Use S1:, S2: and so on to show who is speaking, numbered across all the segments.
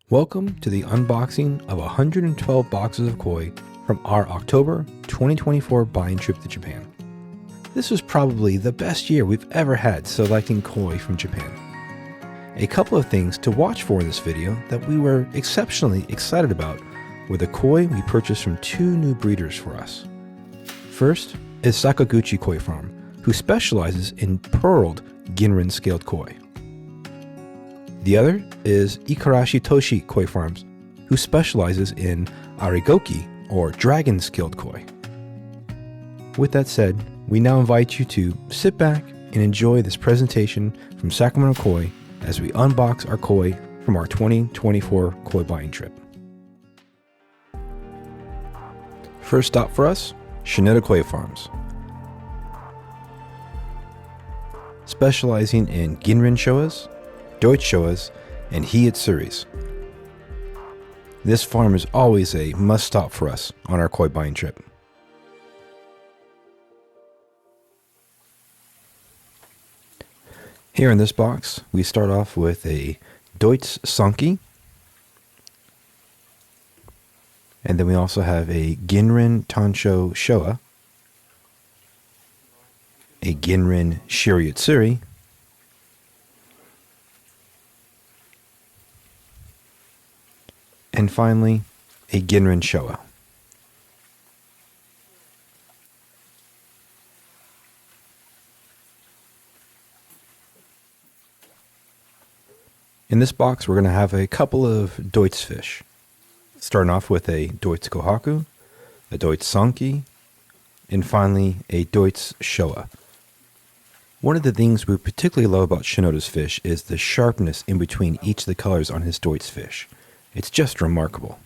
S1: Welcome to the unboxing of 112 boxes of koi from our October 2024 buying trip to Japan. This was probably the best year we've ever had selecting koi from Japan. A couple of things to watch for in this video that we were exceptionally excited about were the koi we purchased from two new breeders for us. First is Sekiguchi Koi Farm, who specializes in pearled Ginrin scaled koi. The other is Ikarashi Toshi Koi Farms, who specializes in arigoki, or dragon scaled koi. With that said, we now invite you to sit back and enjoy this presentation from Sacramento Koi as we unbox our koi from our 2024 koi buying trip. First stop for us, Shinoda Koi Farms. Specializing in Ginrin Showas, Deutsch Showas, and Hietsuris. This farm is always a must-stop for us on our koi buying trip. Here in this box, we start off with a Deutsch Sanki, and then we also have a Ginrin Tansho Showa, a Ginrin Shiriyutsuri, and finally, a Ginrin Showa. In this box, we're going to have a couple of Deutsch fish. Starting off with a Deutsch Kohaku, a Deutsch Sanki, and finally a Deutsch Showa. One of the things we particularly love about Shinoda's fish is the sharpness in between each of the colors on his Deutsch fish. It's just remarkable.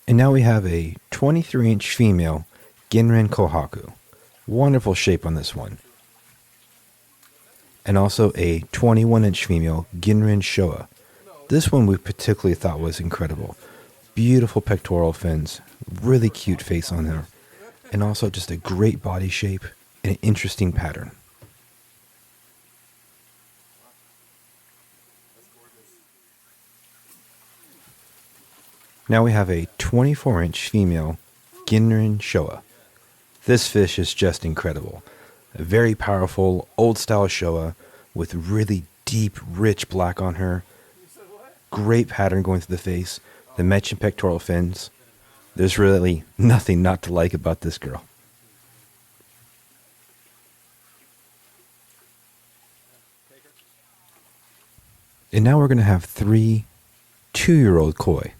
S1: And now we have a 23-inch female Ginrin Kohaku. Wonderful shape on this one. And also a 21-inch female Ginrin Showa. This one we particularly thought was incredible. Beautiful pectoral fins, really cute face on her, and also just a great body shape and an interesting pattern. Now we have a 24-inch female Ginrin Showa. This fish is just incredible. A very powerful, old-style Showa with really deep, rich black on her. Great pattern going through the face. The mentioned pectoral fins. There's really nothing not to like about this girl. And now we're going to have three 2-year-old koi.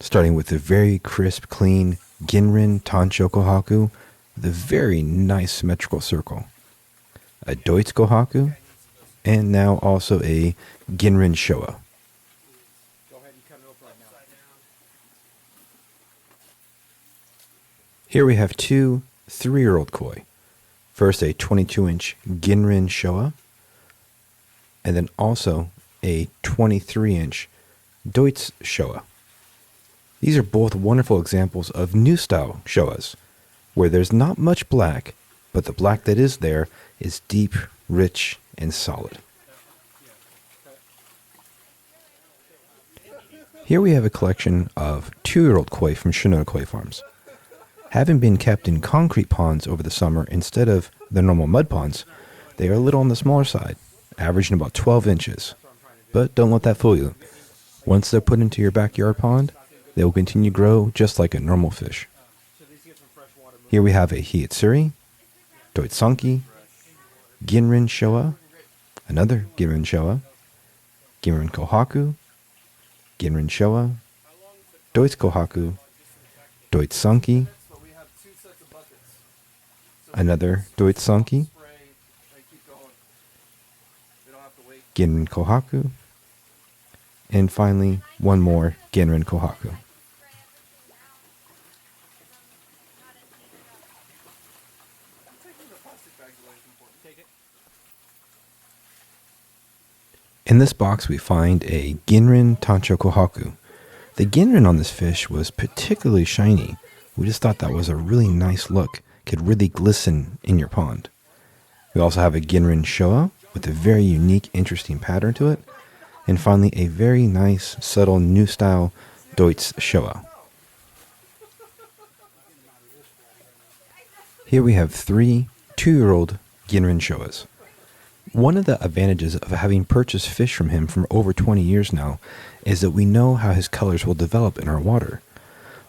S1: Starting with a very crisp, clean Ginrin Tansho Kohaku with a very nice symmetrical circle. A Deutsch Kohaku, and now also a Ginrin Showa. Here we have two 3-year-old koi. First a 22-inch Ginrin Showa, and then also a 23-inch Deutsch Showa. These are both wonderful examples of new style Showas, where there's not much black, but the black that is there is deep, rich, and solid. Here we have a collection of 2-year-old koi from Shinoda Koi Farms. Having been kept in concrete ponds over the summer instead of the normal mud ponds, they are a little on the smaller side, averaging about 12 inches. But don't let that fool you. Once they're put into your backyard pond, they will continue to grow just like a normal fish. Here we have a Hietsuri, Deutsch Sanki, Ginrin Showa, another Ginrin Showa, Ginrin Kohaku, Ginrin Showa, Deutsch Kohaku, Deutsch Sanki, another Deutsch Sanki, Ginrin Kohaku, and finally one more Ginrin Kohaku. In this box we find a Ginrin Tansho Kohaku. The Ginrin on this fish was particularly shiny. We just thought that was a really nice look. Could really glisten in your pond. We also have a Ginrin Showa with a very unique, interesting pattern to it. And finally, a very nice, subtle, new style Deutz Showa. Here we have 3 2-year-old Ginrin Showas. One of the advantages of having purchased fish from him for over 20 years now is that we know how his colors will develop in our water.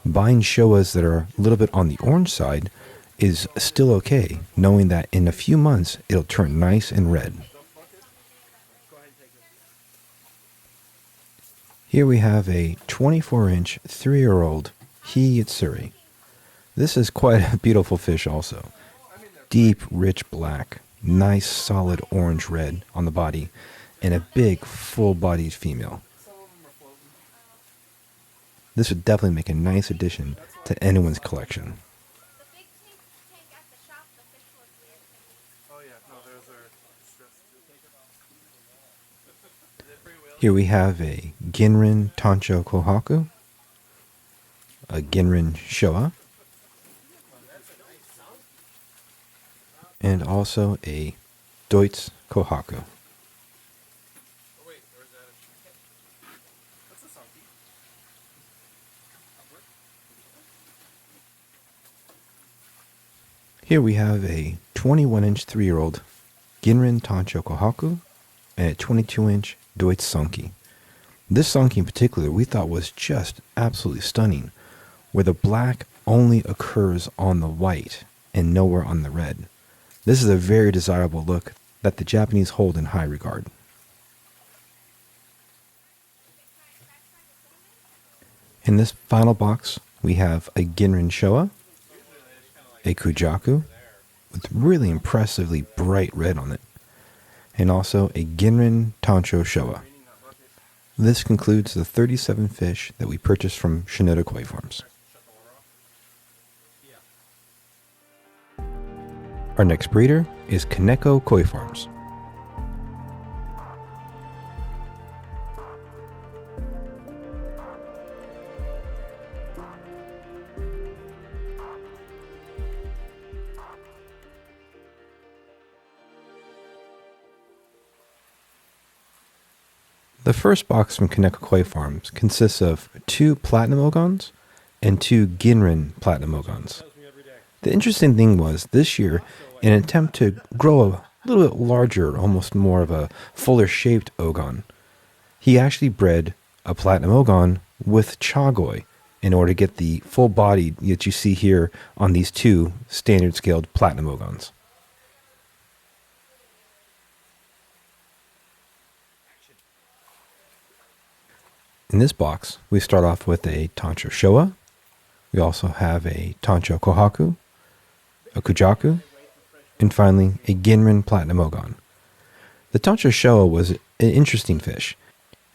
S1: Buying Showas that are a little bit on the orange side is still okay, knowing that in a few months it'll turn nice and red. Here we have a 24-inch 3-year-old Hiyitsuri. This is quite a beautiful fish also. Deep, rich black, nice solid orange red on the body, and a big full-bodied female. This would definitely make a nice addition to anyone's collection. Here we have a Ginrin Tancho Kohaku, a Ginrin Showa, and also a Deutz Kohaku. Here we have a 21-inch 3-year-old Ginrin Tancho Kohaku and a 22-inch Deutz Sonki. This Sonki in particular we thought was just absolutely stunning, where the black only occurs on the white and nowhere on the red. This is a very desirable look that the Japanese hold in high regard. In this final box, we have a Ginrin Showa, a Kujaku with really impressively bright red on it, and also a Ginrin Tancho Showa. This concludes the 37 fish that we purchased from Shinoda Koi Farms. Our next breeder is Kaneko Koi Farms. The first box from Kaneko Koi Farms consists of 2 Platinum Ogons and 2 Ginrin Platinum Ogons. The interesting thing was, this year, in an attempt to grow a little bit larger, almost more of a fuller shaped Ogon, he actually bred a Platinum Ogon with Chagoi in order to get the full body that you see here on these 2 standard scaled Platinum Ogons. In this box, we start off with a Tancho Showa. We also have a Tancho Kohaku, a Kujaku, and finally a Ginrin Platinum Ogon. The Tancho Showa was an interesting fish.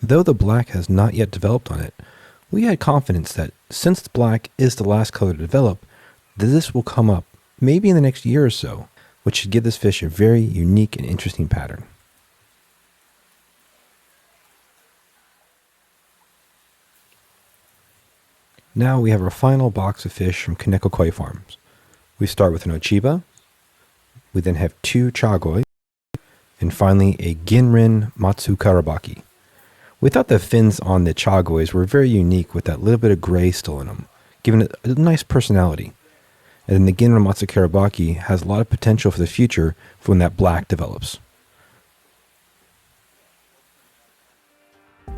S1: Though the black has not yet developed on it, we had confidence that since the black is the last color to develop, that this will come up maybe in the next year or so, which should give this fish a very unique and interesting pattern. Now we have our final box of fish from Kaneko Koi Farms. We start with an Ochiba, we then have 2 Chagoi, and finally a Ginrin Matsukarabaki. We thought the fins on the Chagois were very unique with that little bit of gray still in them, giving it a nice personality. And then the Ginrin Matsukarabaki has a lot of potential for the future for when that black develops.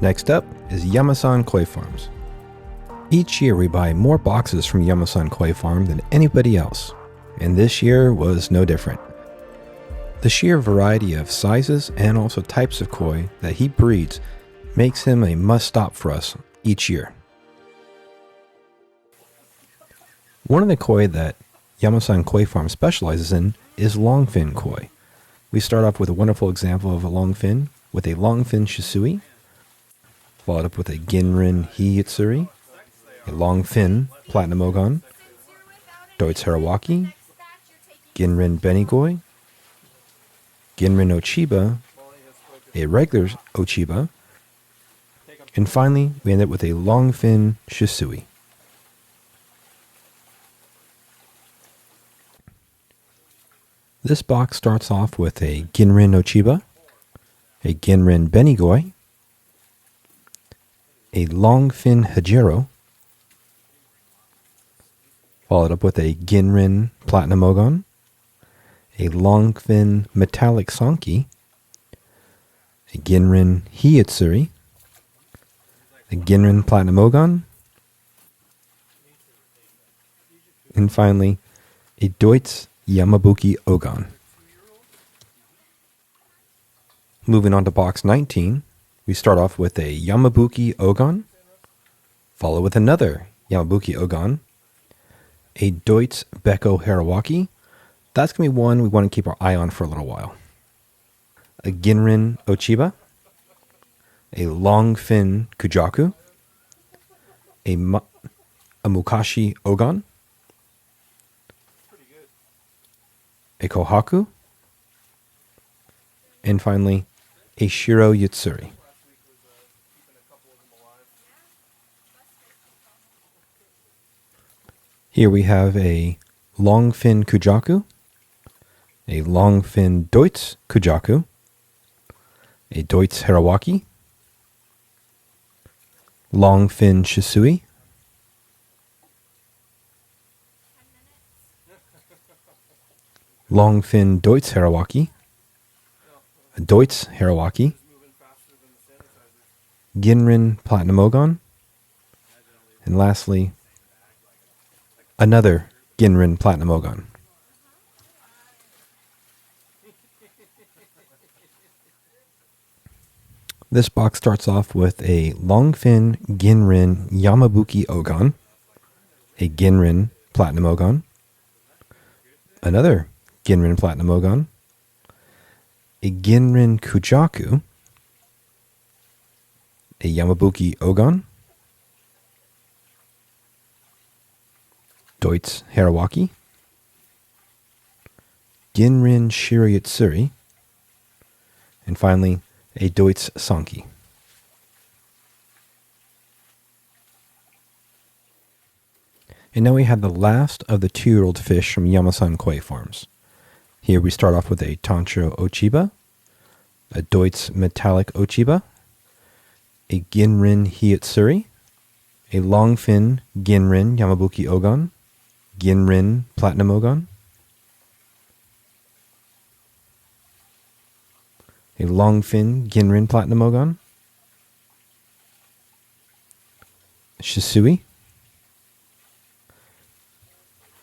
S1: Next up is Yamasan Koi Farms. Each year we buy more boxes from Yamasan Koi Farm than anybody else, and this year was no different. The sheer variety of sizes and also types of koi that he breeds makes him a must-stop for us each year. One of the koi that Yamasan Koi Farm specializes in is longfin koi. We start off with a wonderful example of a longfin with a longfin Shisui, followed up with a Ginrin Hiyitsuri, a longfin Platinum Ogon, Deutz Harawaki, Ginrin Benigoi, Ginrin Ochiba, a regular Ochiba, and finally we end up with a longfin Shisui. This box starts off with a Ginrin Ochiba a Ginrin Benigoi, a long fin Hajiro, followed up with a Ginrin Platinum Ogon, a long fin Metallic Sonki, a Ginrin Hiyatsuri, a Ginrin Platinum Ogon, and finally, a Deutz Yamabuki Ogon. Moving on to box 19, we start off with a Yamabuki Ogon, followed with another Yamabuki Ogon, a Deutz Beko Harawaki. That's going to be one we want to keep our eye on for a little while. A Ginrin Ochiba, a long fin Kujaku, a Mukashi Ogon, a Kohaku, and finally, a Shiro Yatsuri. Here we have a long fin Kujaku, a long fin Deutz Kujaku, a Deutz Harawaki, long fin Shisui, long fin Deutz Harawaki, a Deutz Harawaki, Ginrin Platinum Ogon, and lastly, another Ginrin Platinum Ogon. This box starts off with a Longfin Ginrin Yamabuki Ogon, a Ginrin Platinum Ogon, another Ginrin Platinum Ogon, a Ginrin Kujaku, a Yamabuki Ogon, Deutz Harawaki, Ginrin Shiryatsuri, and finally, a Deutz Sonki. And now we have the last of the 2-year-old fish from Yamasan Koi Farms. Here we start off with a Tancho Ochiba, a Deutz Metallic Ochiba, a Ginrin Hiyatsuri, a Longfin Ginrin Yamabuki Ogon, Ginrin Platinum Ogon, a Longfin Ginrin Platinum Ogon, Shisui,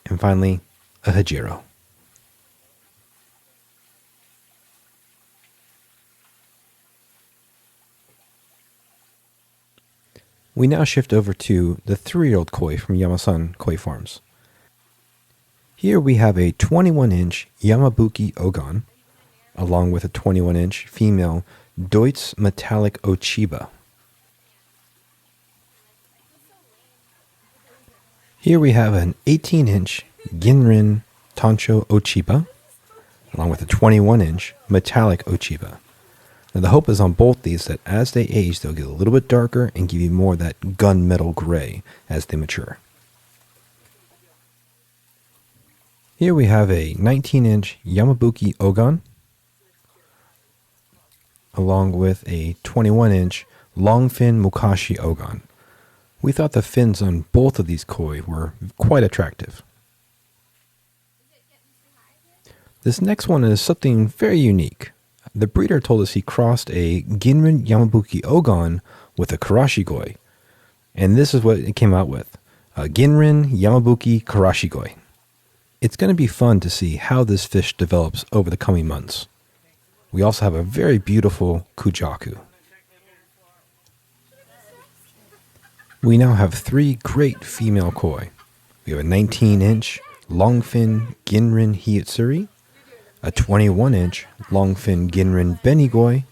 S1: and finally, a Hajiro. We now shift over to the 3-year-old koi from Yamasan Koi Farms. Here we have a 21-inch Yamabuki Ogon, along with a 21-inch female Deutz Metallic Ochiba. Here we have an 18-inch Ginrin Tancho Ochiba, along with a 21-inch Metallic Ochiba. Now the hope is on both these that as they age, they'll get a little bit darker and give you more of that gunmetal gray as they mature. Here we have a 19-inch Yamabuki Ogon, along with a 21-inch Longfin Mukashi Ogon. We thought the fins on both of these koi were quite attractive. This next one is something very unique. The breeder told us he crossed a Ginrin Yamabuki Ogon with a Ikarashi Koi, and this is what it came out with, a Ginrin Yamabuki Ikarashi Koi. It's going to be fun to see how this fish develops over the coming months. We also have a very beautiful Kujaku. We now have 3 great female koi. We have a 19-inch Longfin Ginrin Hiyatsuri, a 21-inch Longfin Ginrin Benigoi.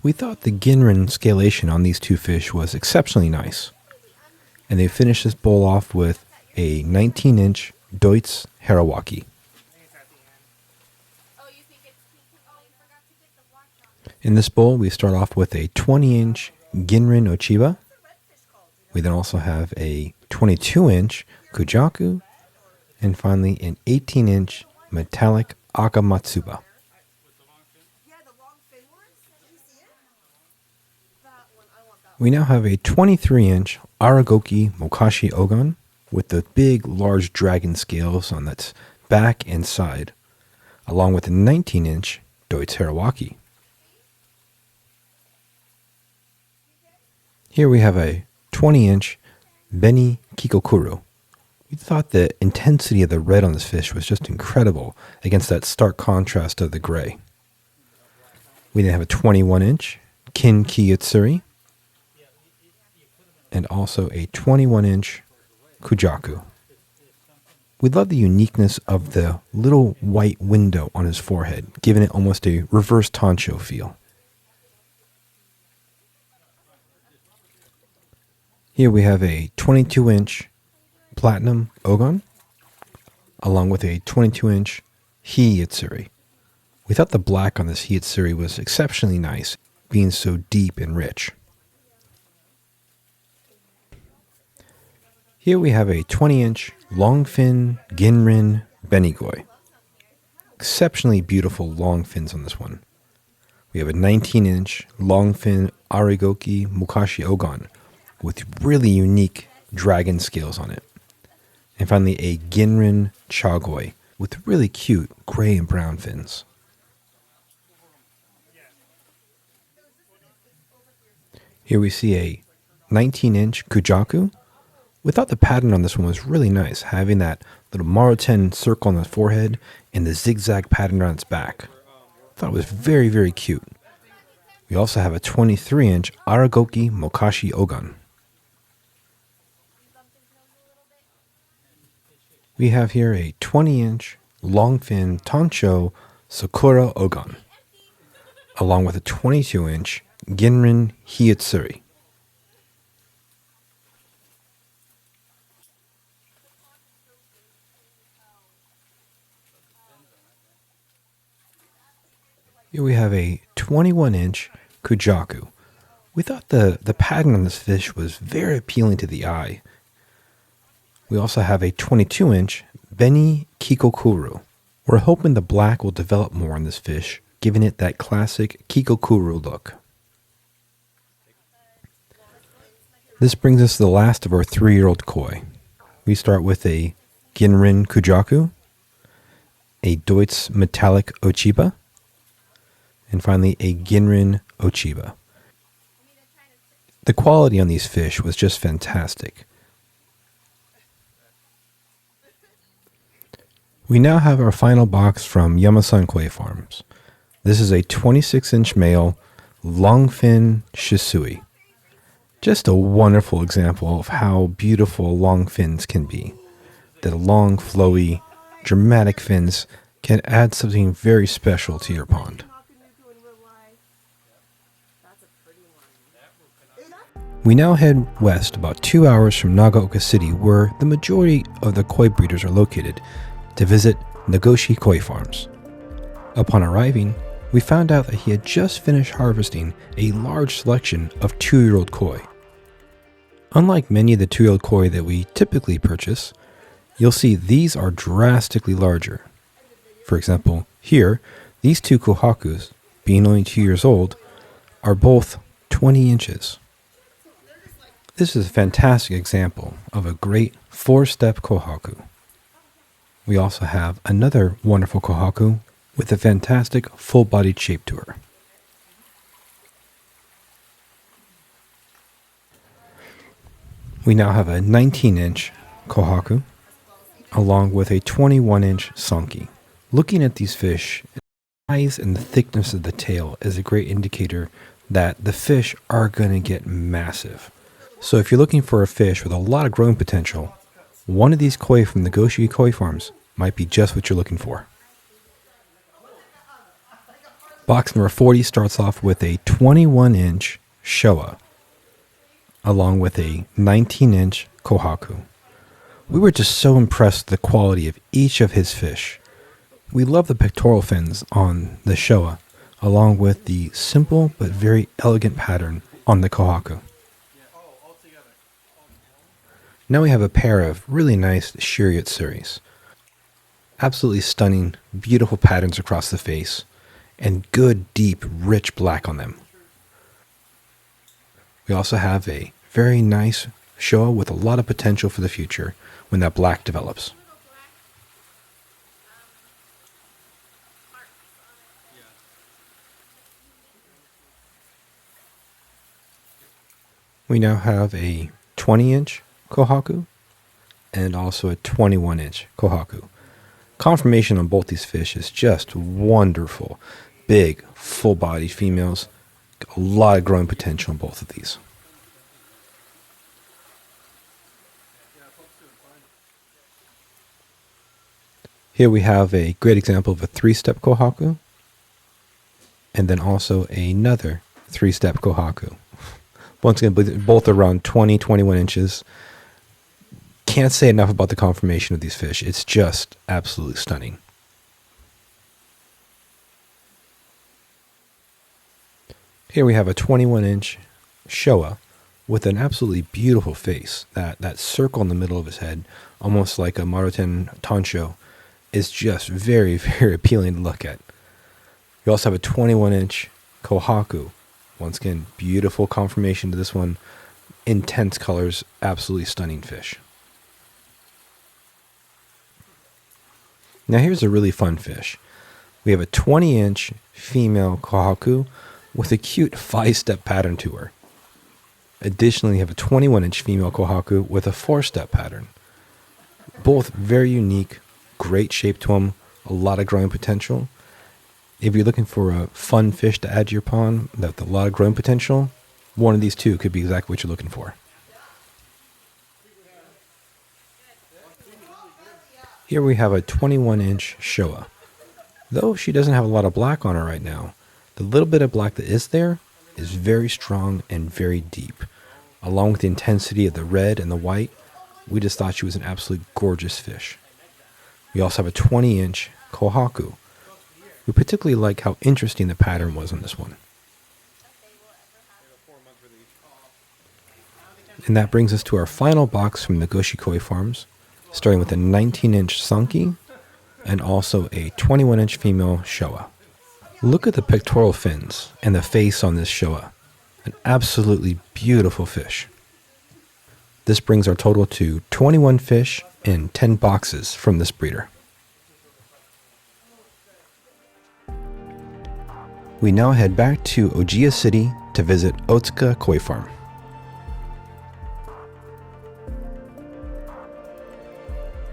S1: We thought the Ginrin scalation on these 2 fish was exceptionally nice. And they finished this bowl off with a 19-inch Deutz Harawaki. In this bowl, we start off with a 20-inch Ginrin Ochiba. We then also have a 22-inch Kujaku, and finally an 18-inch Metallic Akamatsuba. We now have a 23-inch Aragoki Mokashi Ogon with the big, large dragon scales on its back and side, along with a 19-inch Doitz Harawaki. Here we have a 20-inch Beni Kikokuru. We thought the intensity of the red on this fish was just incredible against that stark contrast of the gray. We then have a 21-inch Kin Kiyotsuri and also a 21-inch Kujaku. We love the uniqueness of the little white window on his forehead, giving it almost a reverse tancho feel. Here we have a 22-inch Platinum Ogon, along with a 22-inch Hiyatsuri. We thought the black on this Hiyatsuri was exceptionally nice, being so deep and rich. Here we have a 20-inch Longfin Ginrin Benigoi. Exceptionally beautiful long fins on this one. We have a 19-inch Longfin Arigoki Mukashi Ogon with really unique dragon scales on it. And finally a Ginrin Chagoi with really cute gray and brown fins. Here we see a 19-inch Kujaku. We thought the pattern on this one was really nice, having that little Maruten circle on the forehead and the zigzag pattern on its back. Thought it was very, very cute. We also have a 23-inch Aragoki Mokashi Ogon. We have here a 20-inch Longfin Tancho Sakura Ogon, along with a 22-inch Ginrin Hiyatsuri. Here we have a 21-inch Kujaku. We thought the pattern on this fish was very appealing to the eye. We also have a 22-inch Beni Kikokuru. We're hoping the black will develop more on this fish, giving it that classic Kikokuru look. This brings us to the last of our 3-year-old koi. We start with a Ginrin Kujaku, a Doitz Metallic Ochiba, and finally a Ginrin Ochiba. The quality on these fish was just fantastic. We now have our final box from Yamasan Koi Farms. This is a 26-inch male longfin Shisui. Just a wonderful example of how beautiful long fins can be. The long, flowy, dramatic fins can add something very special to your pond. We now head west about 2 hours from Nagaoka City, where the majority of the koi breeders are located, to visit Nagoshi Koi Farms. Upon arriving, we found out that he had just finished harvesting a large selection of 2-year-old koi. Unlike many of the 2-year-old koi that we typically purchase, you'll see these are drastically larger. For example, here, these 2 kohakus, being only 2 years old, are both 20 inches. This is a fantastic example of a great 4-step kohaku. We also have another wonderful kohaku with a fantastic full-bodied shape to her. We now have a 19-inch kohaku along with a 21-inch sanki. Looking at these fish, the size and the thickness of the tail is a great indicator that the fish are going to get massive. So if you're looking for a fish with a lot of growing potential, one of these koi from the Nagoshi Koi Farms might be just what you're looking for. Box number 40 starts off with a 21-inch Showa, along with a 19-inch kohaku. We were just so impressed with the quality of each of his fish. We love the pectoral fins on the Showa, along with the simple but very elegant pattern on the kohaku. Now we have a pair of really nice Shiryatsuris. Absolutely stunning, beautiful patterns across the face, and good, deep, rich black on them. We also have a very nice Showa with a lot of potential for the future when that black develops. We now have a 20-inch Kohaku and also a 21-inch Kohaku. Conformation on both these fish is just wonderful. Big, full-bodied females. A lot of growing potential on both of these. Here we have a great example of a 3-step Kohaku, and then also another 3-step Kohaku. Once again, both around 20, 21 inches. Can't say enough about the conformation of these fish. It's just absolutely stunning. Here we have a 21-inch Showa with an absolutely beautiful face. That circle in the middle of his head, almost like a Maruten Tansho, is just very, very appealing to look at. We also have a 21-inch Kohaku. Once again, beautiful conformation to this one. Intense colors, absolutely stunning fish. Now here's a really fun fish. We have a 20-inch female Kohaku with a cute 5-step pattern to her. Additionally, we have a 21-inch female Kohaku with a 4-step pattern. Both very unique, great shape to them, a lot of growing potential. If you're looking for a fun fish to add to your pond with a lot of growing potential, one of these two could be exactly what you're looking for. Here we have a 21-inch Showa. Though she doesn't have a lot of black on her right now, the little bit of black that is there is very strong and very deep. Along with the intensity of the red and the white, we just thought she was an absolutely gorgeous fish. We also have a 20-inch Kohaku. We particularly like how interesting the pattern was on this one. And that brings us to our final box from Nagoshi Koi Farms, starting with a 19-inch Sanki and also a 21-inch female Showa. Look at the pectoral fins and the face on this Showa. An absolutely beautiful fish. This brings our total to 21 fish and 10 boxes from this breeder. We now head back to Ojiya City to visit Otsuka Koi Farm.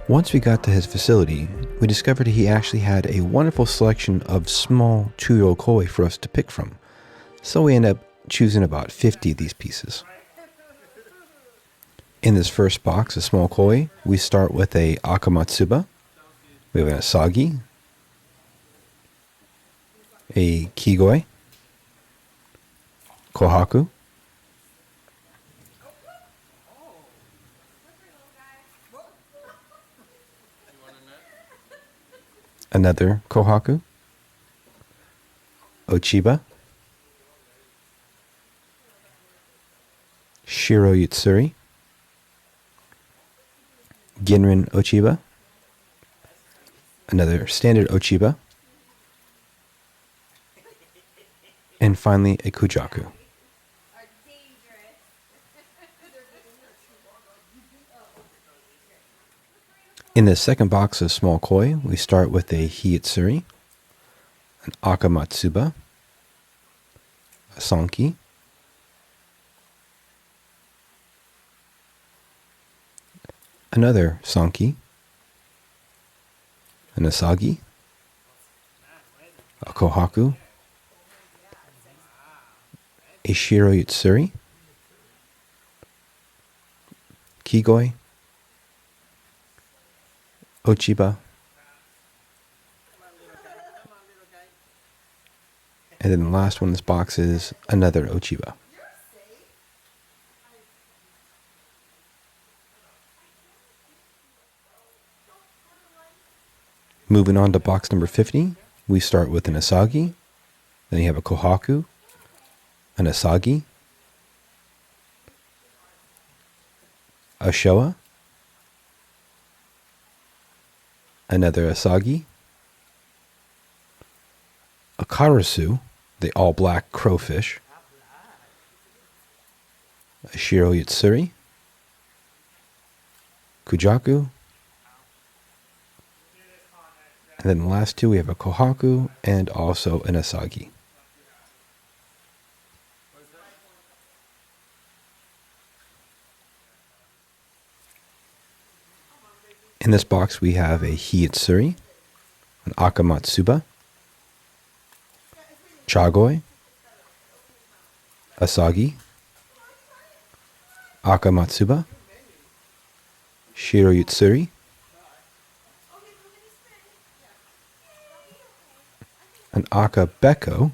S1: Once we got to his facility, we discovered he actually had a wonderful selection of small 2-year-old koi for us to pick from. So we ended up choosing about 50 of these pieces. In this first box, a small koi, we start with a Akamatsuba, we have an Asagi, a Kigoi, Kohaku, another Kohaku, Ochiba, Shiro Yutsuri, Ginrin Ochiba, another standard Ochiba, and finally a Kujaku. In the second box of small koi, we start with a Hiyutsuri, an Akamatsuba, a Sanki, another Sanki, an Asagi, a Kohaku, a Shiro Yutsuri, Kigoi, Ochiba, and then the last one in this box is another Ochiba. Moving on to box number 50, we start with an Asagi, then you have a Kohaku, an Asagi, a Showa, another Asagi, a Karasu, the all-black crowfish, a Shiro Yatsuri, Kujaku, and then the last two we have a Kohaku and also an Asagi. In this box we have a Hiyatsuri, an Akamatsuba, Chagoi, Asagi, Akamatsuba, Shiro Yatsuri, an Akabeko,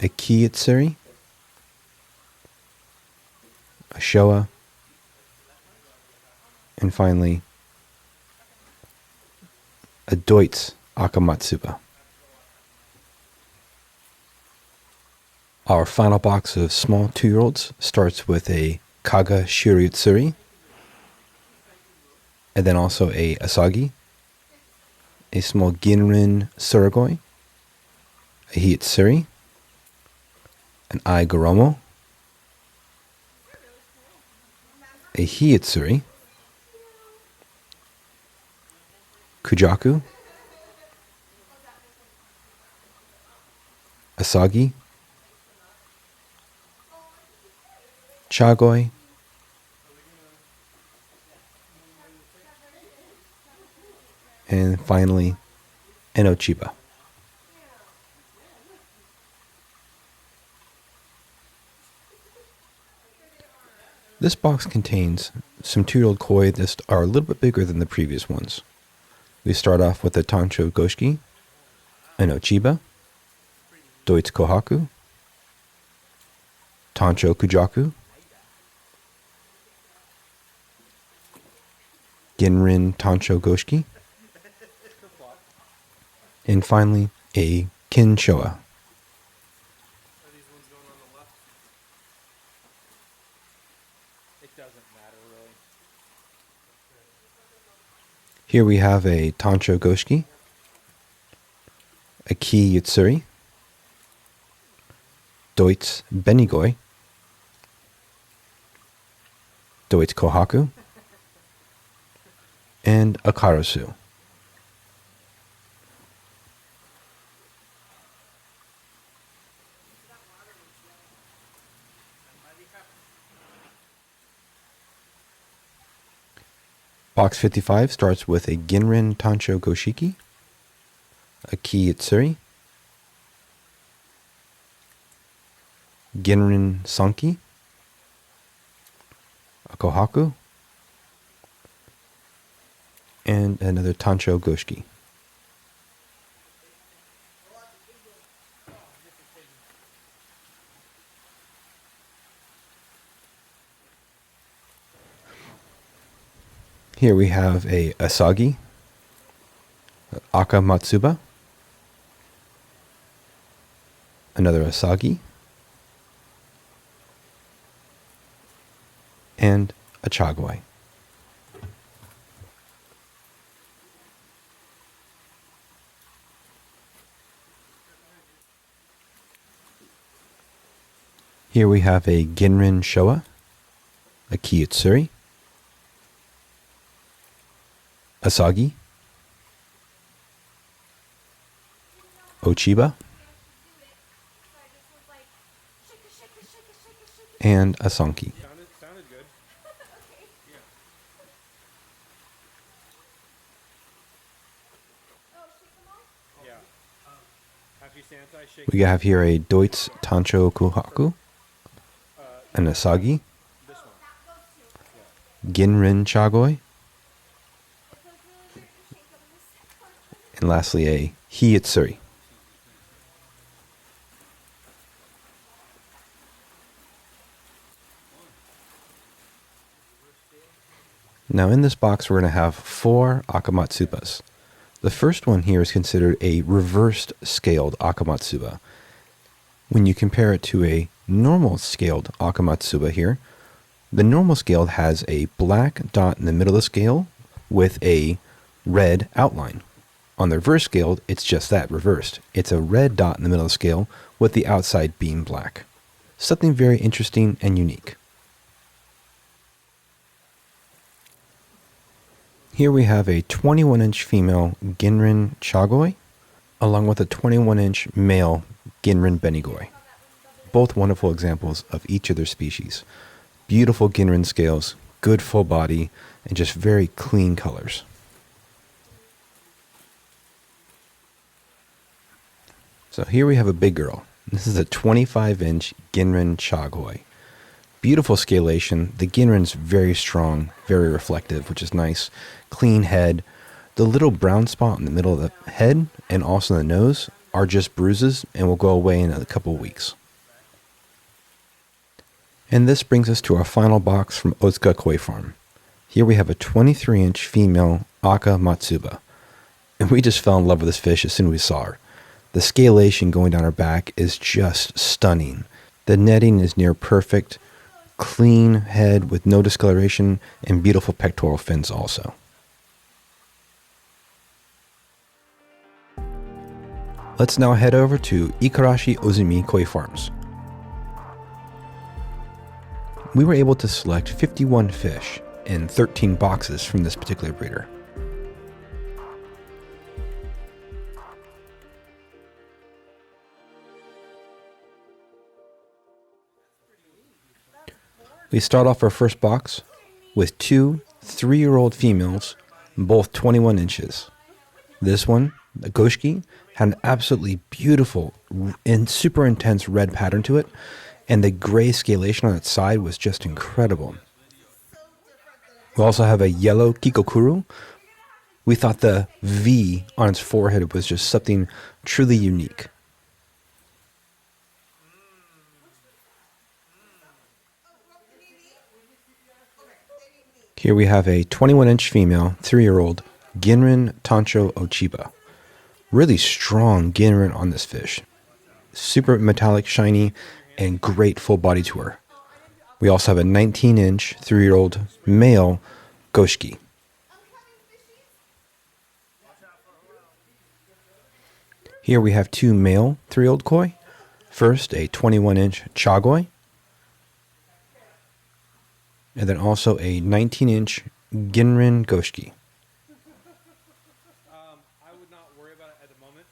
S1: a Kiyatsuri, a Showa, and finally a Deutz Akamatsuba. Our final box of small 2-year-olds starts with a Kaga Shiruyutsuri, and then also a Asagi, a small Ginrin Suragoi, a Hiyatsuri, an Ai Goromo, a Hiyatsuri, Kujaku, Asagi, Chagoi, and finally an Ochiba. This box contains some 2-year-old koi that are a little bit bigger than the previous ones. We start off with a Tancho Goshiki, an Ochiba, Deutz Kohaku, Tancho Kujaku, Ginrin Tancho Goshiki, and finally a Kin Showa. Here we have a Tancho Goshiki, a Ki Yatsuri, Deutz Benigoi, Deutz Kohaku, and a Karasu. Box 55 starts with a Ginrin Tancho Goshiki, a Ki Yatsuri, Ginrin Sanki, a Kohaku, and another Tancho Goshiki. Here we have a Asagi, Akamatsuba, another Asagi, and a Chagoi. Here we have a Ginrin Showa, a Kiyatsuri, Asagi, Ochiba, and a Sanki.
S2: Sounded good. Yeah.
S1: We have here a Deutz Tancho Kohaku, an Asagi, Ginrin Chagoi, and lastly a Hiyatsuri. Now in this box we're going to have 4 Akamatsupas. The first one here is considered a reversed scaled Akamatsuba. When you compare it to a normal scaled Akamatsuba here, the normal scaled has a black dot in the middle of the scale with a red outline. On the reverse scaled, it's just that, reversed. It's a red dot in the middle of the scale with the outside being black. Something very interesting and unique. Here we have a 21-inch female Ginrin Chagoi, along with a 21-inch male Ginrin Benigoi. Both wonderful examples of each of their species. Beautiful Ginrin scales, good full body, and just very clean colors. So here we have a big girl. This is a 25-inch Ginrin Chagoi. Beautiful scalation. The Ginrin's very strong, very reflective, which is nice. Clean head. The little brown spot in the middle of the head and also the nose are just bruises and will go away in a couple of weeks. And this brings us to our final box from Otsuka Koi Farm. Here we have a 23-inch female Aka Matsuba. And we just fell in love with this fish as soon as we saw her. The scalation going down her back is just stunning. The netting is near perfect. Clean head with no discoloration and beautiful pectoral fins also. Let's now head over to Ikarashi Ozumi Koi Farms. We were able to select 51 fish in 13 boxes from this particular breeder. We start off our first box with two 3-year-old females, both 21 inches. This one, the Goshiki, had an absolutely beautiful and super intense red pattern to it, and the gray scalation on its side was just incredible. We also have a yellow Kikokuru. We thought the V on its forehead was just something truly unique. Here we have a 21-inch female, 3-year-old Ginrin Tancho Ochiba. Really strong Ginrin on this fish. Super metallic, shiny, and great full body to her. We also have a 19-inch, 3-year-old male Goshiki. Here we have two male 3-year-old koi. First, a 21-inch Chagoi. And then also a 19-inch Ginrin Goshiki.
S2: I would not worry about it at the moment.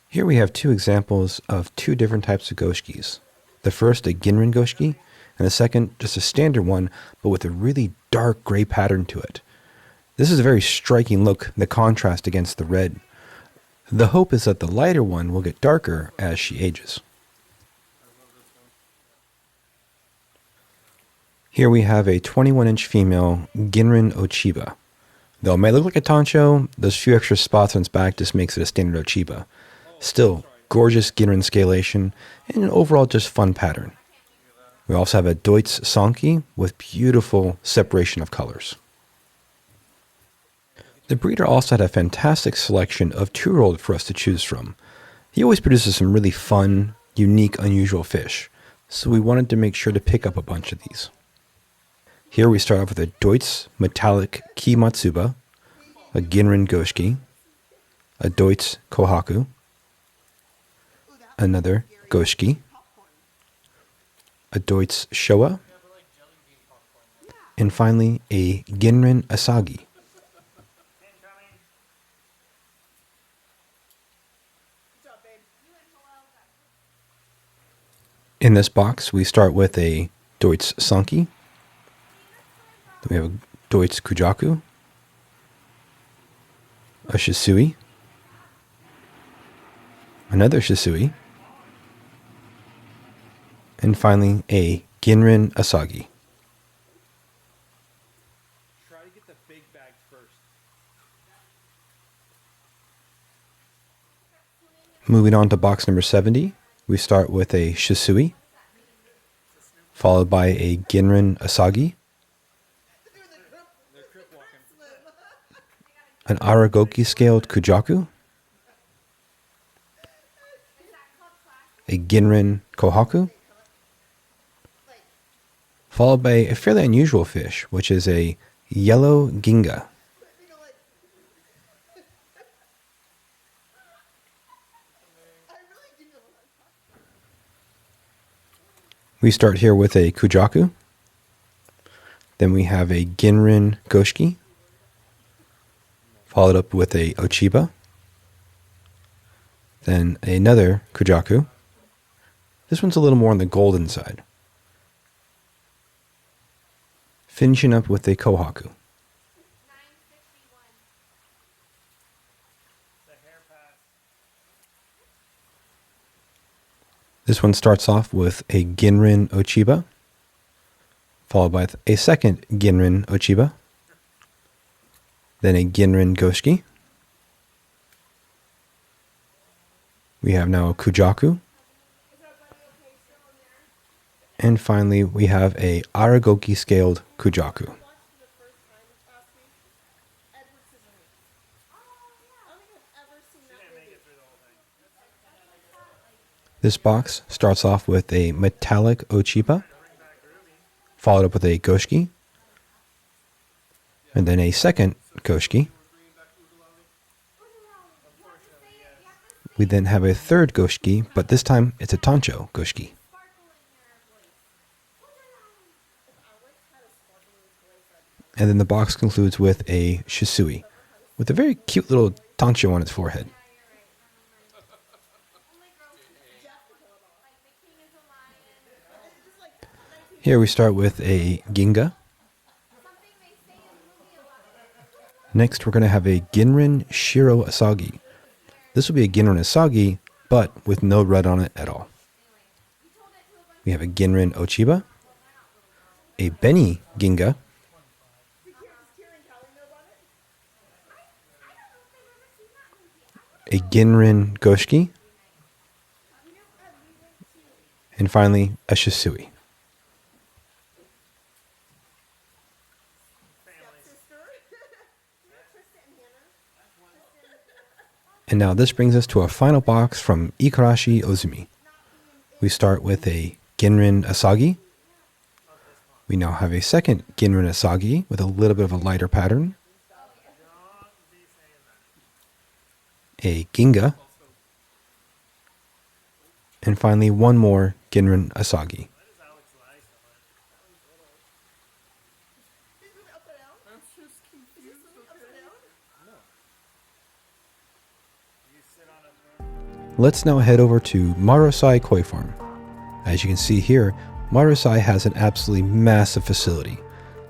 S1: Here we have two examples of two different types of Goshikis. The first, a Ginrin Goshiki, and the second, just a standard one, but with a really dark gray pattern to it. This is a very striking look, the contrast against the red. The hope is that the lighter one will get darker as she ages. Here we have a 21-inch female Ginrin Ochiba. Though it may look like a Tancho, those few extra spots on its back just makes it a standard Ochiba. Still, gorgeous Ginrin scalation and an overall just fun pattern. We also have a Deutz Sanki with beautiful separation of colors. The breeder also had a fantastic selection of 2-year-old for us to choose from. He always produces some really fun, unique, unusual fish, so we wanted to make sure to pick up a bunch of these. Here we start off with a Deutz Metallic Ki Matsuba, a Ginrin Goshiki, a Deutz Kohaku, another Goshiki, a Deutz Showa, and finally a Ginrin Asagi. In this box, we start with a Deutz Sanki. Then we have a Deutz Kujaku, a Shisui, another Shisui, and finally a Ginrin Asagi.
S2: Try to get the big bag first.
S1: Moving on to box number 70, we start with a Shisui, followed by a Ginrin Asagi, an Aragoki scaled Kujaku, a Ginrin Kohaku, followed by a fairly unusual fish, which is a yellow ginga. We start here with a kujaku. Then we have a ginrin goshiki, followed up with a ochiba. Then another kujaku. This one's a little more on the golden side. Finishing up with a kohaku. This one starts off with a ginrin ochiba, followed by a second ginrin ochiba, then a ginrin goshiki. We have now a kujaku. And finally, we have a aragoki scaled kujaku. This box starts off with a metallic ochiba, followed up with a goshiki, and then a second goshiki. We then have a third goshiki, but this time it's a tancho goshiki. And then the box concludes with a shisui, with a very cute little tancho on its forehead. Here we start with a ginga. Next we're going to have a ginrin shiro asagi. This will be a ginrin asagi, but with no red on it at all. We have a ginrin ochiba, a beni ginga, a ginrin goshiki, and finally a shisui. And now this brings us to our final box from Ikarashi Ozumi. We start with a ginrin asagi. We now have a second ginrin asagi with a little bit of a lighter pattern. A ginga. And finally one more ginrin asagi. Let's now head over to Marusei Koi Farm. As you can see here, Marusei has an absolutely massive facility,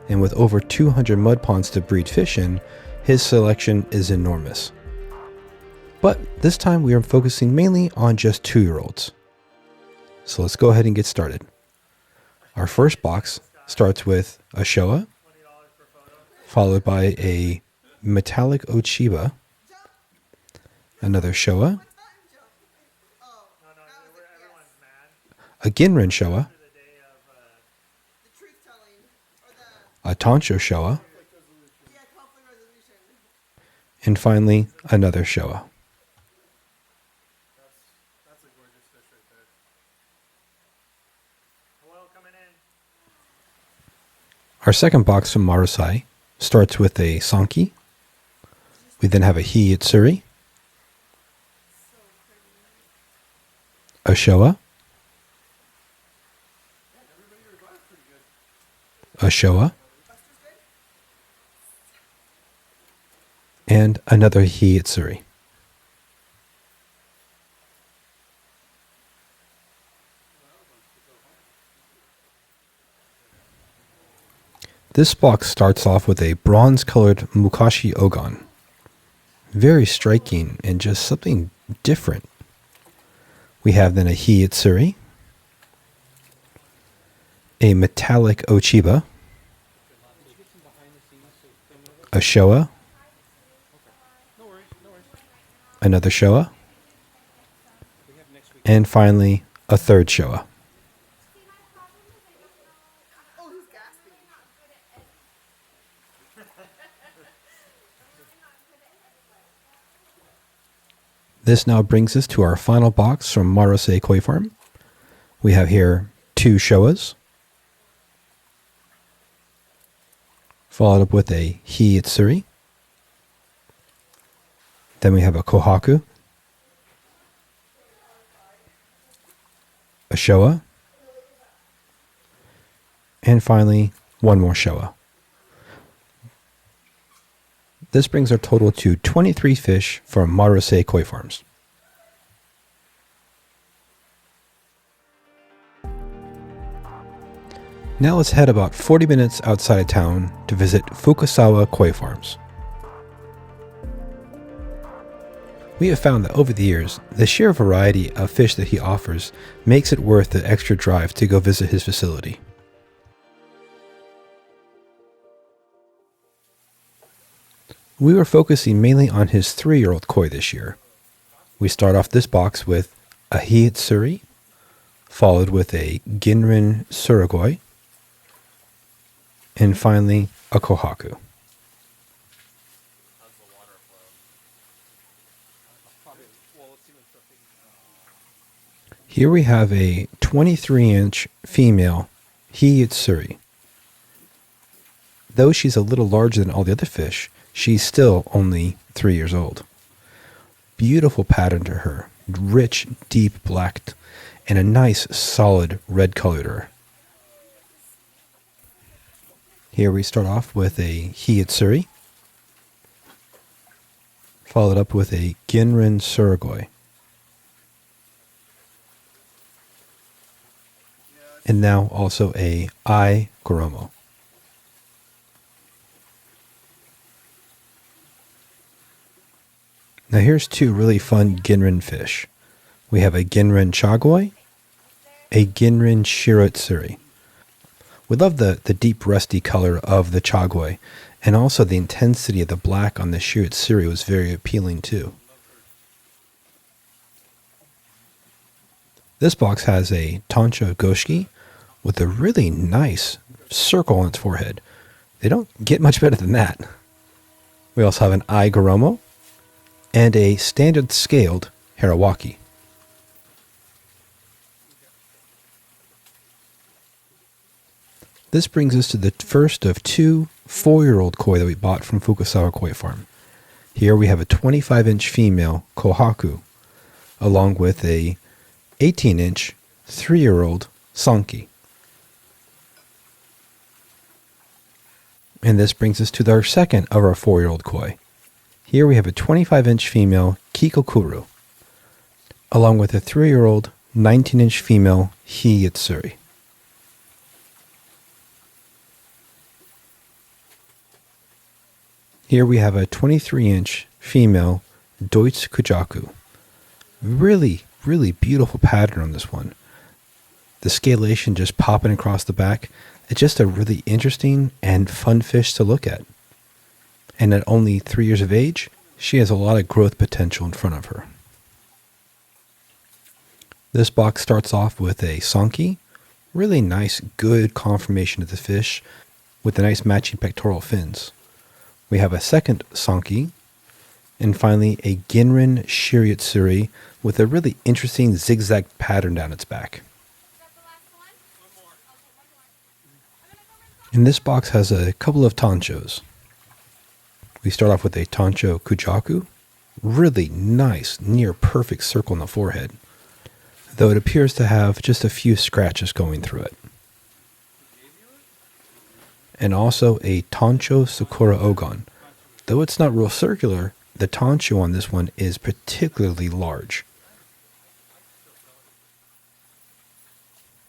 S1: and with over 200 mud ponds to breed fish in, his selection is enormous. But this time we are focusing mainly on just 2-year-olds. So let's go ahead and get started. Our first box starts with a Showa, followed by a metallic Ochiba, another Showa, a Ginrin Showa, a Tancho Showa, and finally another Showa.
S2: That's a gorgeous fish right there. Hello, coming in.
S1: Our second box from Marusei starts with a Sanki. We then have a Hiitsuri, a Showa, a Showa, and another Hiitsuri. This box starts off with a bronze-colored Mukashi Ogon. Very striking and just something different. We have then a Hiitsuri, a metallic Ochiba, a Showa, another Showa, and finally a third Showa. This now brings us to our final box from Marusei Koi Farm. We have here 2 Showas, followed up with a Hiitsuri. Then we have a Kohaku, a Showa, and finally, one more Showa. This brings our total to 23 fish from Marusei Koi Farms. Now let's head about 40 minutes outside of town to visit Fukasawa Koi Farms. We have found that over the years, the sheer variety of fish that he offers makes it worth the extra drive to go visit his facility. We were focusing mainly on his 3-year-old koi this year. We start off this box with a Hiitsuri, followed with a Ginrin Surugoi, and finally a Kohaku. Here we have a 23-inch female Hiitsuri. Though she's a little larger than all the other fish, she's still only 3 years old. Beautiful pattern to her, rich, deep black, and a nice, solid red color to her. Here we start off with a Hiitsuri, followed up with a Ginrin Surugoi. And now also a Ai Goromo. Now here's two really fun Ginrin fish. We have a Ginrin Chagoi, a Ginrin Shirotsuri. We love the deep rusty color of the Chagoi, and also the intensity of the black on the Shirotsuri was very appealing too. This box has a Tancho Goshiki with a really nice circle on its forehead. They don't get much better than that. We also have an Ai Goromo and a standard scaled Harawaki. This brings us to the first of two 4-year-old koi that we bought from Fukasawa Koi Farm. Here we have a 25-inch female Kohaku, along with a 18-inch 3-year-old Sanki. And this brings us to our second of our 4-year-old koi. Here we have a 25-inch female Kikokuru, along with a 3-year-old 19-inch female Hiitsuri. Here we have a 23-inch female Deutsch Kujaku. Really beautiful pattern on this one. The scalation just popping across the back. It's just a really interesting and fun fish to look at. And at only 3 years of age, she has a lot of growth potential in front of her. This box starts off with a Sanki. Really nice, good conformation of the fish with the nice matching pectoral fins. We have a second Sanki, and finally a Ginrin Shirotsuri with a really interesting zigzag pattern down its back. And this box has a couple of Tanchos. We start off with a Tancho Kujaku, really nice, near perfect circle on the forehead, though it appears to have just a few scratches going through it. And also a Tancho Sakura Ogon. Though it's not real circular, the Tancho on this one is particularly large.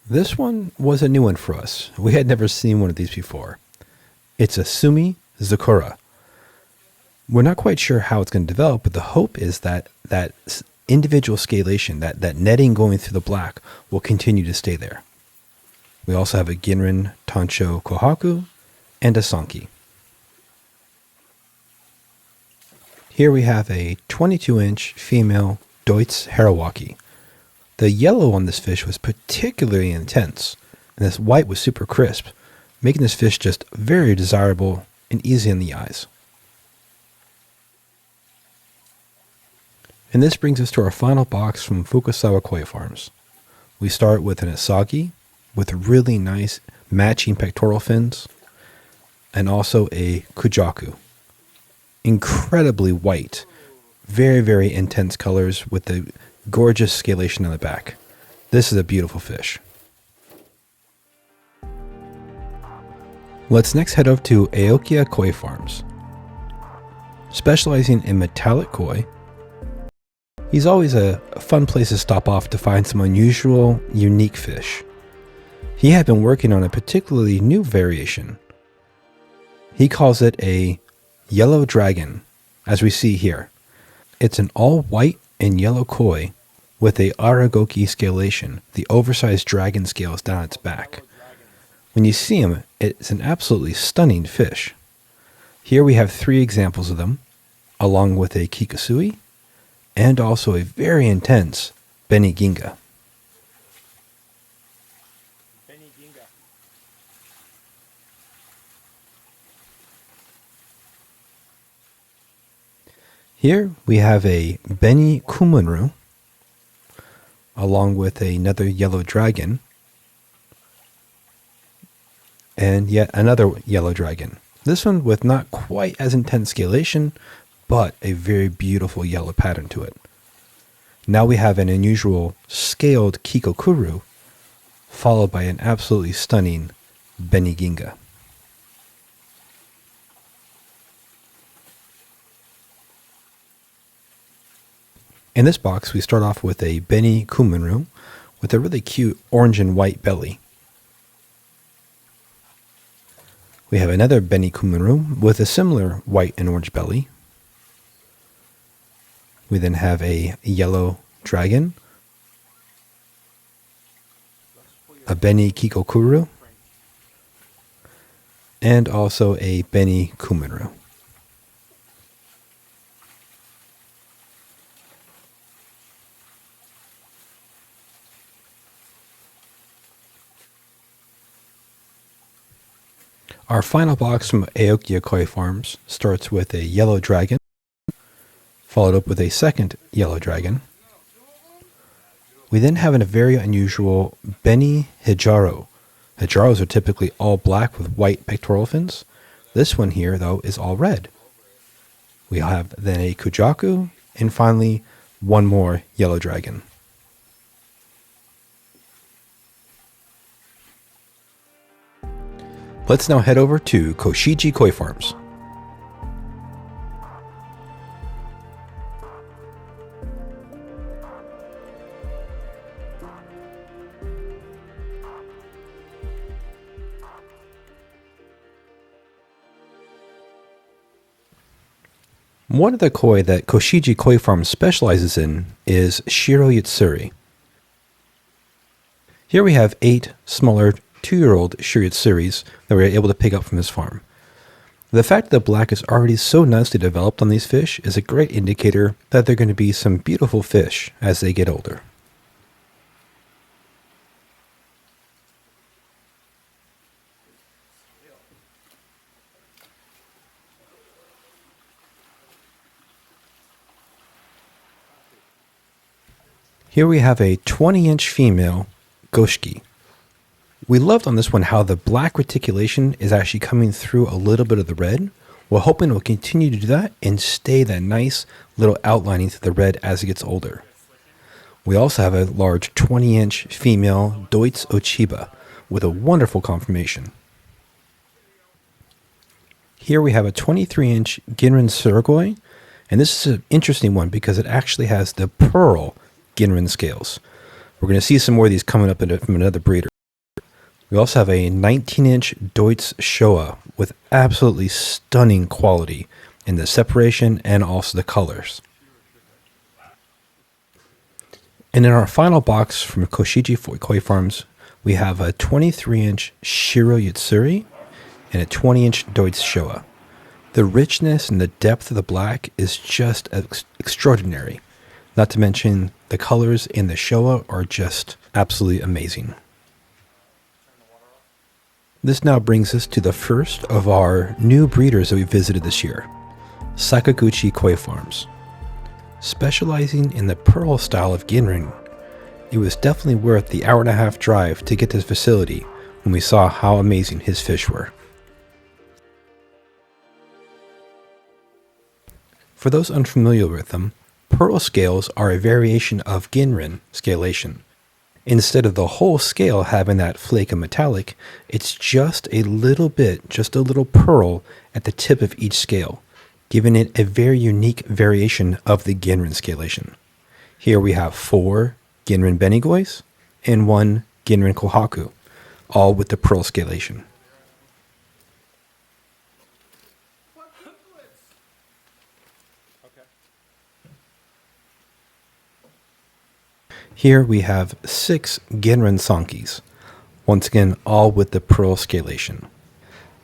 S1: This one was a new one for us. We had never seen one of these before. It's a Sumi Zakura. We're not quite sure how it's going to develop, but the hope is that that individual scalation, that netting going through the black, will continue to stay there. We also have a Ginrin Tancho Kohaku and a Sanki. Here we have a 22-inch female Deutsch Harawaki. The yellow on this fish was particularly intense, and this white was super crisp, making this fish just very desirable and easy in the eyes. And this brings us to our final box from Fukasawa Koi Farms. We start with an Asagi with really nice matching pectoral fins. and also a kujaku. Incredibly white, very, very intense colors with the gorgeous scalation on the back. This is a beautiful fish. Let's next head over to Aokiya Koi Farms. Specializing in metallic koi, he's always a fun place to stop off to find some unusual, unique fish. He had been working on a particularly new variation. He calls it a yellow dragon, as we see here. It's an all white and yellow koi with a aragoki scalation, the oversized dragon scales down its back. When you see him, it's an absolutely stunning fish. Here we have 3 examples of them, along with a kikasui, and also a very intense beniginga. Here we have a beni kumunru, along with another yellow dragon, and yet another yellow dragon. This one with not quite as intense scalation, but a very beautiful yellow pattern to it. Now we have an unusual scaled kikokuru, followed by an absolutely stunning beniginga. In this box, we start off with a beni kumunru with a really cute orange and white belly. We have another beni kumunru with a similar white and orange belly. We then have a yellow dragon, a beni kikokuru, and also a beni kumunru. Our final box from Aokiya Koi Farms starts with a yellow dragon, followed up with a second yellow dragon. We then have a very unusual beni hijaro. Hijaros are typically all black with white pectoral fins. This one here, though, is all red. We have then a kujaku, and finally one more yellow dragon. Let's now head over to Koshiji Koi Farms. One of the koi that Koshiji Koi Farm specializes in is Shiro Yatsuri. Here we have 8 smaller 2-year-old Shiro Yatsuris that we were able to pick up from his farm. The fact that the black is already so nicely developed on these fish is a great indicator that they're going to be some beautiful fish as they get older. Here we have a 20-inch female goshiki. We loved on this one how the black reticulation is actually coming through a little bit of the red. We're hoping it will continue to do that and stay that nice little outlining to the red as it gets older. We also have a large 20-inch female Deutz Ochiba with a wonderful conformation. Here we have a 23-inch Ginrin Surugoi, and this is an interesting one because it actually has the pearl Ginrin scales. We're going to see some more of these coming up from another breeder. We also have a 19-inch Deutz Showa with absolutely stunning quality in the separation and also the colors. And in our final box from Koshiji Koi Farms, we have a 23-inch Shiro Yatsuri and a 20-inch Deutz Showa. The richness and the depth of the black is just extraordinary. Not to mention the colors in the Showa are just absolutely amazing. This now brings us to the first of our new breeders that we visited this year, Sekiguchi Koi Farms. Specializing in the pearl style of Ginrin, it was definitely worth the 1.5-hour drive to get to his facility when we saw how amazing his fish were. For those unfamiliar with them, pearl scales are a variation of Ginrin scalation. Instead of the whole scale having that flake of metallic, it's just a little bit, just a little pearl at the tip of each scale, giving it a very unique variation of the Ginrin scalation. Here we have 4 Ginrin Benigois and 1 Ginrin Kohaku, all with the pearl scalation. Here we have 6 Ginrin Sankis, once again all with the pearl scalation.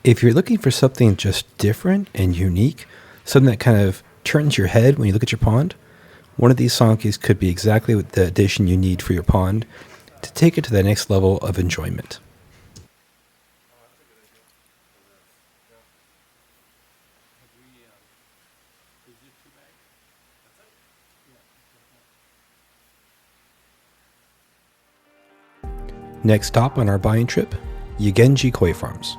S1: If you're looking for something just different and unique, something that kind of turns your head when you look at your pond, one of these Sankis could be exactly what the addition you need for your pond to take it to the next level of enjoyment. Next stop on our buying trip, Yagenji Koi Farms.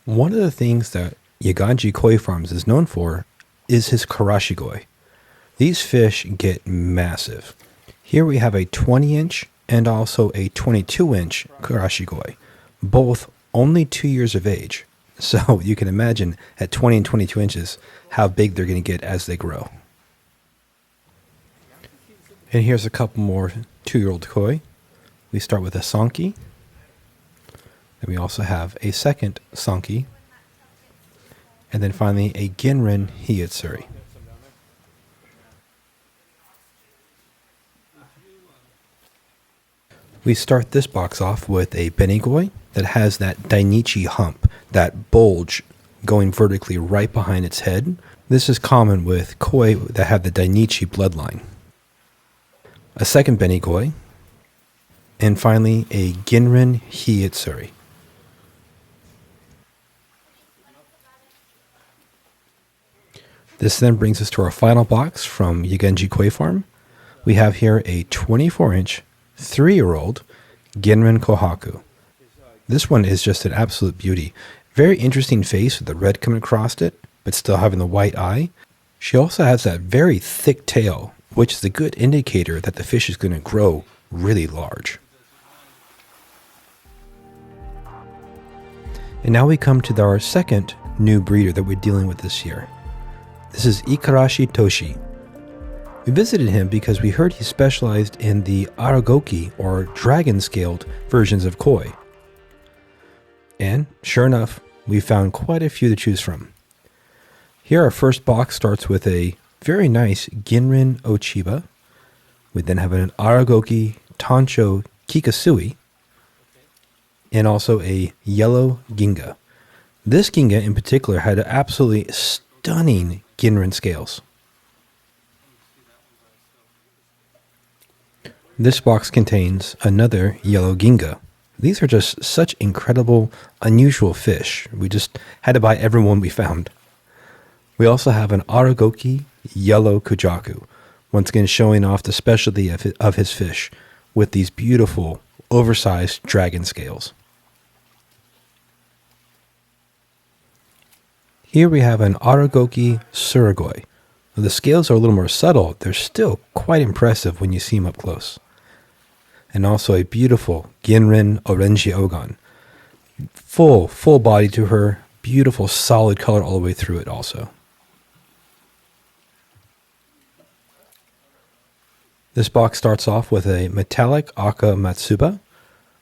S1: One of the things that Yagenji Koi Farms is known for is his Ikarashi koi. These fish get massive. Here we have a 20-inch and also a 22-inch Ikarashi koi, both only 2 years of age. So you can imagine at 20 and 22 inches how big they're going to get as they grow. And here's a couple more 2-year-old koi. We start with a Sanki. Then we also have a second Sanki. And then finally a Ginrin Hiyatsuri. We start this box off with a Benigoi that has that Dainichi hump, that bulge going vertically right behind its head. This is common with koi that have the Dainichi bloodline. A second Benigoi, and finally a Ginrin Hiyatsuri. This then brings us to our final box from Yagenji Koi Farm. We have here a 24-inch 3-year-old Ginrin Kohaku. This one is just an absolute beauty. Very interesting face with the red coming across it, but still having the white eye. She also has that very thick tail, which is a good indicator that the fish is going to grow really large. And now we come to our second new breeder that we're dealing with this year. This is Ikarashi Toshi. We visited him because we heard he specialized in the Aragoki or dragon-scaled versions of koi. And sure enough, we found quite a few to choose from. Here our first box starts with a very nice Ginrin Ochiba. We then have an Aragoki Tancho Kikasui, and also a yellow Ginga. This Ginga in particular had absolutely stunning Ginrin scales. This box contains another yellow Ginga. These are just such incredible, unusual fish. We just had to buy every one we found. We also have an Aragoki yellow Kujaku, once again showing off the specialty of his fish with these beautiful, oversized dragon scales. Here we have an Aragoki Surigoi. The scales are a little more subtle. They're still quite impressive when you see them up close. And also a beautiful Ginrin Orenji Ogon. Full body to her. Beautiful solid color all the way through it also. This box starts off with a metallic Aka Matsuba.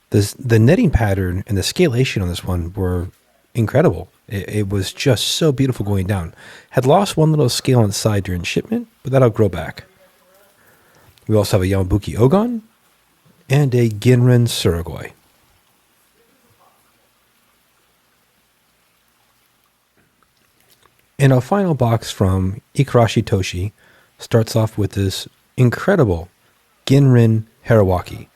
S1: The netting pattern and the scalation on this one were incredible. It was just so beautiful going down. Had lost one little scale on the side during shipment, but that'll grow back. We also have a Yamabuki Ogon and a Ginrin Surigoi. And our final box from Ikarashi Toshi starts off with this incredible Ginrin Harawaki.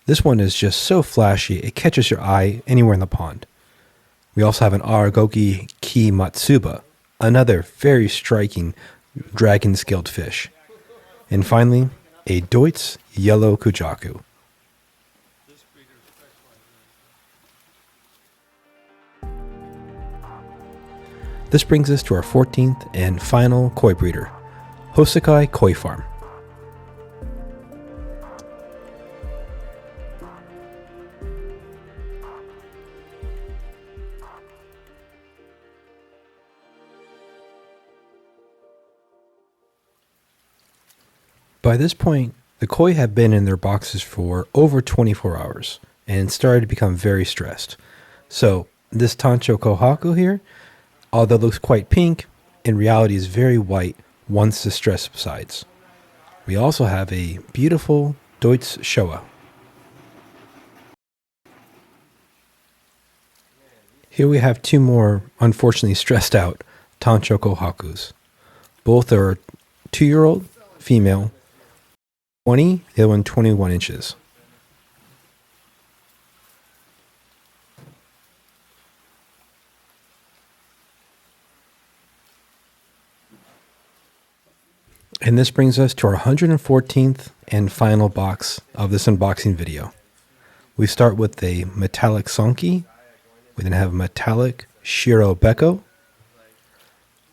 S1: This one is just so flashy, it catches your eye anywhere in the pond. We also have an Aokiya Koi Matsuba, another very striking dragon scaled fish. And finally, a Deutz yellow kujaku. This brings us to our 14th and final koi breeder, Hosokai Koi Farm. By this point, the koi have been in their boxes for over 24 hours and started to become very stressed. So this Tancho Kohaku here, although looks quite pink, in reality is very white once the stress subsides. We also have a beautiful Deutz Showa. Here we have two more unfortunately stressed out Tancho Kohakus. Both are 2-year-old female, 20, the other one 21 inches. And this brings us to our 114th and final box of this unboxing video. We start with a metallic Sonki. We then have a metallic Shiro Beko,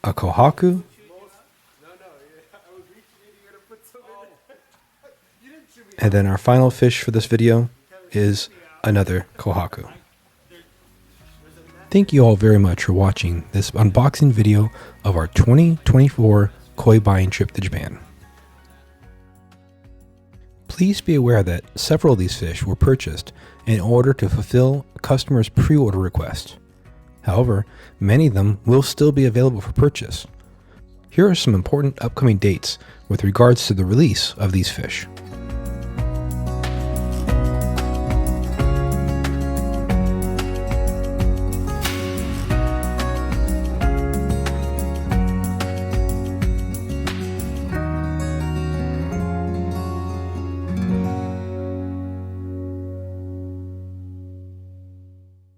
S1: a Kohaku, and then our final fish for this video is another Kohaku. Thank you all very much for watching this unboxing video of our 2024 koi buying trip to Japan. Please be aware that several of these fish were purchased in order to fulfill customers' pre-order request. However, many of them will still be available for purchase. Here are some important upcoming dates with regards to the release of these fish.